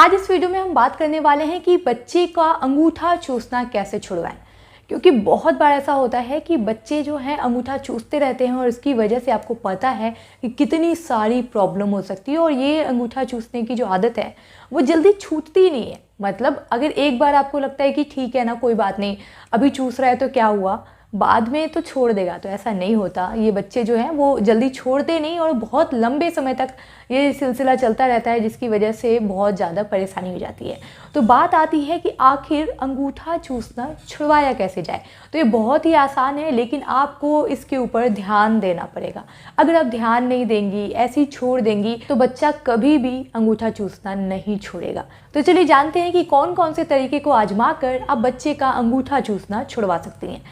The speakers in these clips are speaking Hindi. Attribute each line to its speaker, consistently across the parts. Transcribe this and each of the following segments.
Speaker 1: आज इस वीडियो में हम बात करने वाले हैं कि बच्चे का अंगूठा चूसना कैसे छुड़वाएं। क्योंकि बहुत बार ऐसा होता है कि बच्चे जो हैं अंगूठा चूसते रहते हैं और इसकी वजह से आपको पता है कि कितनी सारी प्रॉब्लम हो सकती है। और ये अंगूठा चूसने की जो आदत है वो जल्दी छूटती नहीं है। मतलब अगर एक बार आपको लगता है कि ठीक है ना, कोई बात नहीं, अभी चूस रहा है तो क्या हुआ, बाद में तो छोड़ देगा, तो ऐसा नहीं होता। ये बच्चे जो हैं वो जल्दी छोड़ते नहीं और बहुत लंबे समय तक ये सिलसिला चलता रहता है, जिसकी वजह से बहुत ज़्यादा परेशानी हो जाती है। तो बात आती है कि आखिर अंगूठा चूसना छुड़वाया कैसे जाए। तो ये बहुत ही आसान है, लेकिन आपको इसके ऊपर ध्यान देना पड़ेगा। अगर आप ध्यान नहीं देंगी, ऐसे ही छोड़ देंगी, तो बच्चा कभी भी अंगूठा चूसना नहीं छोड़ेगा। तो चलिए जानते हैं कि कौन कौन से तरीके को आजमा कर आप बच्चे का अंगूठा चूसना छुड़वा सकती हैं।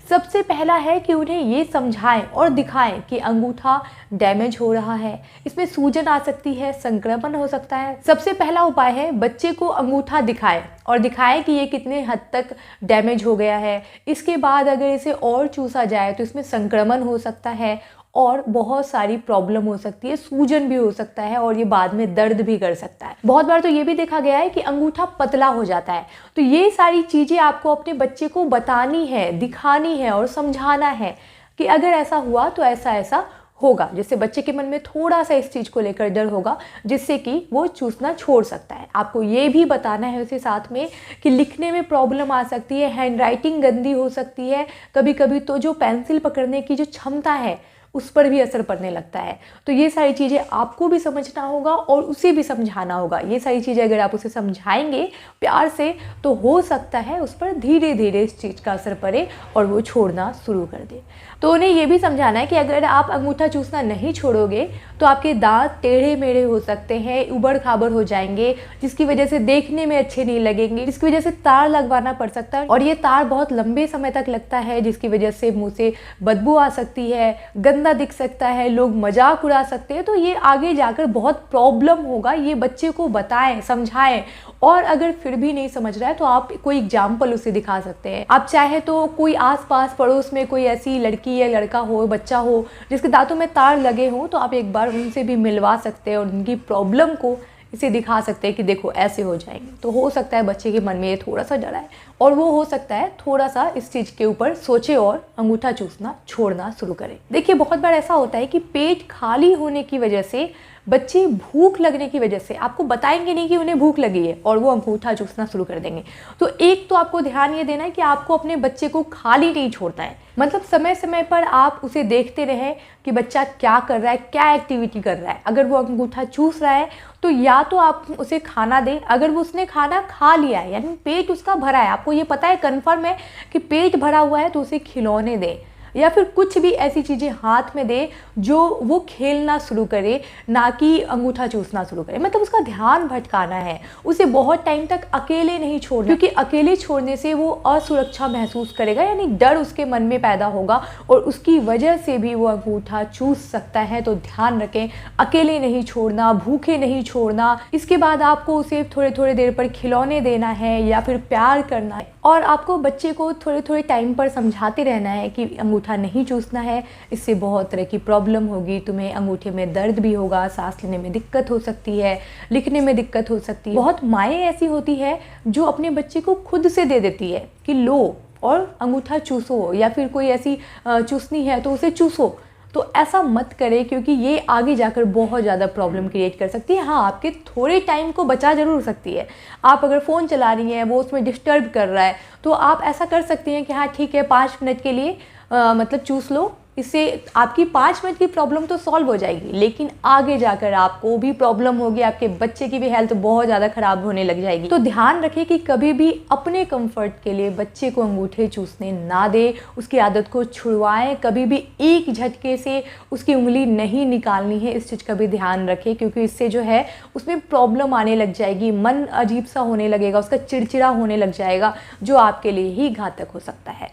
Speaker 1: सबसे पहला है कि उन्हें ये समझाएं और दिखाएं कि अंगूठा डैमेज हो रहा है, इसमें सूजन आ सकती है, संक्रमण हो सकता है। सबसे पहला उपाय है बच्चे को अंगूठा दिखाएं और दिखाएं कि ये कितने हद तक डैमेज हो गया है। इसके बाद अगर इसे और चूसा जाए तो इसमें संक्रमण हो सकता है और बहुत सारी प्रॉब्लम हो सकती है, सूजन भी हो सकता है और ये बाद में दर्द भी कर सकता है। बहुत बार तो ये भी देखा गया है कि अंगूठा पतला हो जाता है। तो ये सारी चीज़ें आपको अपने बच्चे को बतानी है, दिखानी है और समझाना है कि अगर ऐसा हुआ तो ऐसा ऐसा होगा, जिससे बच्चे के मन में थोड़ा सा इस चीज़ को लेकर डर होगा, जिससे कि वो चूसना छोड़ सकता है। आपको ये भी बताना है उसे साथ में कि लिखने में प्रॉब्लम आ सकती है, हैंड राइटिंग गंदी हो सकती है, कभी कभी तो जो पेंसिल पकड़ने की जो क्षमता है उस पर भी असर पड़ने लगता है। तो ये सारी चीज़ें आपको भी समझना होगा और उसे भी समझाना होगा। ये सारी चीज़ें अगर आप उसे समझाएंगे प्यार से तो हो सकता है उस पर धीरे धीरे इस चीज़ का असर पड़े और वो छोड़ना शुरू कर दे। तो उन्हें ये भी समझाना है कि अगर आप अंगूठा चूसना नहीं छोड़ोगे तो आपके दांत टेढ़े मेढ़े हो सकते हैं, उबड़ खाबड़ हो जाएंगे, जिसकी वजह से देखने में अच्छे नहीं लगेंगे, जिसकी वजह से तार लगवाना पड़ सकता है और ये तार बहुत लंबे समय तक लगता है, जिसकी वजह से मुँह से बदबू आ सकती है, गंदा दिख सकता है, लोग मजाक उड़ा सकते हैं। तो ये आगे जाकर बहुत प्रॉब्लम होगा। ये बच्चे को बताएं, समझाएं और अगर फिर भी नहीं समझ रहा है तो आप कोई एग्जाम्पल उसे दिखा सकते हैं। आप चाहे तो कोई आसपास पड़ोस में कोई ऐसी लड़की या लड़का हो, बच्चा हो जिसके दांतों में तार लगे हों, तो आप एक बार उनसे भी मिलवा सकते हैं और उनकी प्रॉब्लम को इसे दिखा सकते हैं कि देखो ऐसे हो जाएंगे। तो हो सकता है बच्चे के मन में ये थोड़ा सा डर आए और वो हो सकता है थोड़ा सा इस चीज़ के ऊपर सोचे और अंगूठा चूसना छोड़ना शुरू करे। देखिए बहुत बार ऐसा होता है कि पेट खाली होने की वजह से बच्चे भूख लगने की वजह से आपको बताएंगे नहीं कि उन्हें भूख लगी है और वो अंगूठा चूसना शुरू कर देंगे। तो एक तो आपको ध्यान ये देना है कि आपको अपने बच्चे को खाली नहीं छोड़ना है। मतलब समय समय पर आप उसे देखते रहें कि बच्चा क्या कर रहा है, क्या एक्टिविटी कर रहा है। अगर वो अंगूठा चूस रहा है तो या तो आप उसे खाना दें, अगर वो उसने खाना खा लिया है यानी पेट उसका भरा है, आपको ये पता है कन्फर्म है कि पेट भरा हुआ है, तो उसे खिलौने दें या फिर कुछ भी ऐसी चीज़ें हाथ में दे जो वो खेलना शुरू करे, ना कि अंगूठा चूसना शुरू करे। मतलब उसका ध्यान भटकाना है, उसे बहुत टाइम तक अकेले नहीं छोड़ना, क्योंकि अकेले छोड़ने से वो असुरक्षा महसूस करेगा, यानी डर उसके मन में पैदा होगा और उसकी वजह से भी वो अंगूठा चूस सकता है। तो ध्यान रखें, अकेले नहीं छोड़ना, भूखे नहीं छोड़ना। इसके बाद आपको उसे थोड़े थोड़े देर पर खिलौने देना है या फिर प्यार करना है और आपको बच्चे को थोड़े थोड़े टाइम पर समझाते रहना है कि अंगूठा नहीं चूसना है, इससे बहुत तरह की प्रॉब्लम होगी, तुम्हें अंगूठे में दर्द भी होगा, सांस लेने में दिक्कत हो सकती है, लिखने में दिक्कत हो सकती है। बहुत माएँ ऐसी होती है जो अपने बच्चे को खुद से दे देती है कि लो और अंगूठा चूसो, या फिर कोई ऐसी चूसनी है तो उसे चूसो। तो ऐसा मत करें, क्योंकि ये आगे जाकर बहुत ज़्यादा प्रॉब्लम क्रिएट कर सकती है। हाँ, आपके थोड़े टाइम को बचा जरूर सकती है। आप अगर फ़ोन चला रही हैं, वो उसमें डिस्टर्ब कर रहा है, तो आप ऐसा कर सकती हैं कि हाँ ठीक है 5 मिनट के लिए मतलब चूस लो। इससे आपकी 5 मिनट की प्रॉब्लम तो सॉल्व हो जाएगी, लेकिन आगे जाकर आपको भी प्रॉब्लम होगी, आपके बच्चे की भी हेल्थ बहुत ज़्यादा ख़राब होने लग जाएगी। तो ध्यान रखें कि कभी भी अपने कंफर्ट के लिए बच्चे को अंगूठे चूसने ना दे, उसकी आदत को छुड़वाएं। कभी भी एक झटके से उसकी उंगली नहीं निकालनी है, इस चीज़ का भी ध्यान रखें, क्योंकि इससे जो है उसमें प्रॉब्लम आने लग जाएगी, मन अजीब सा होने लगेगा, उसका चिड़चिड़ा होने लग जाएगा, जो आपके लिए ही घातक हो सकता है।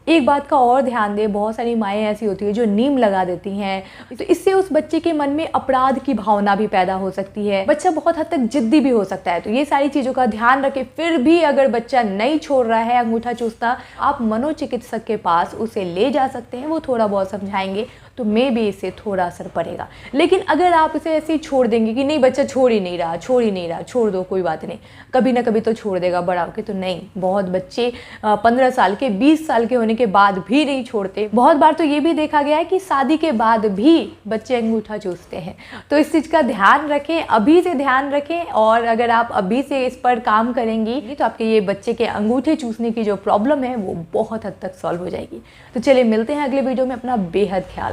Speaker 1: एक बात का और ध्यान दें, बहुत सारी माएँ ऐसी होती है जो नीम लगा देती हैं, तो इससे उस बच्चे के मन में अपराध की भावना भी पैदा हो सकती है, बच्चा बहुत हद तक जिद्दी भी हो सकता है। तो ये सारी चीज़ों का ध्यान रखें। फिर भी अगर बच्चा नहीं छोड़ रहा है अंगूठा चूसना, आप मनोचिकित्सक के पास उसे ले जा सकते हैं, वो थोड़ा बहुत समझाएंगे तो मे भी इससे थोड़ा असर पड़ेगा। लेकिन अगर आप इसे ऐसे ही छोड़ देंगे कि नहीं बच्चा छोड़ ही नहीं रहा, छोड़ दो कोई बात नहीं, कभी ना कभी तो छोड़ देगा बड़ा होके, तो नहीं। बहुत बच्चे 15 साल के 20 साल के होने के बाद भी नहीं छोड़ते। बहुत बार तो ये भी देखा गया है कि शादी के बाद भी बच्चे अंगूठा चूसते हैं। तो इस चीज़ का ध्यान रखें, अभी से ध्यान रखें, और अगर आप अभी से इस पर काम करेंगी तो आपके ये बच्चे के अंगूठे चूसने की जो प्रॉब्लम है वो बहुत हद तक सॉल्व हो जाएगी। तो चलिए मिलते हैं अगले वीडियो में, अपना बेहद ख्याल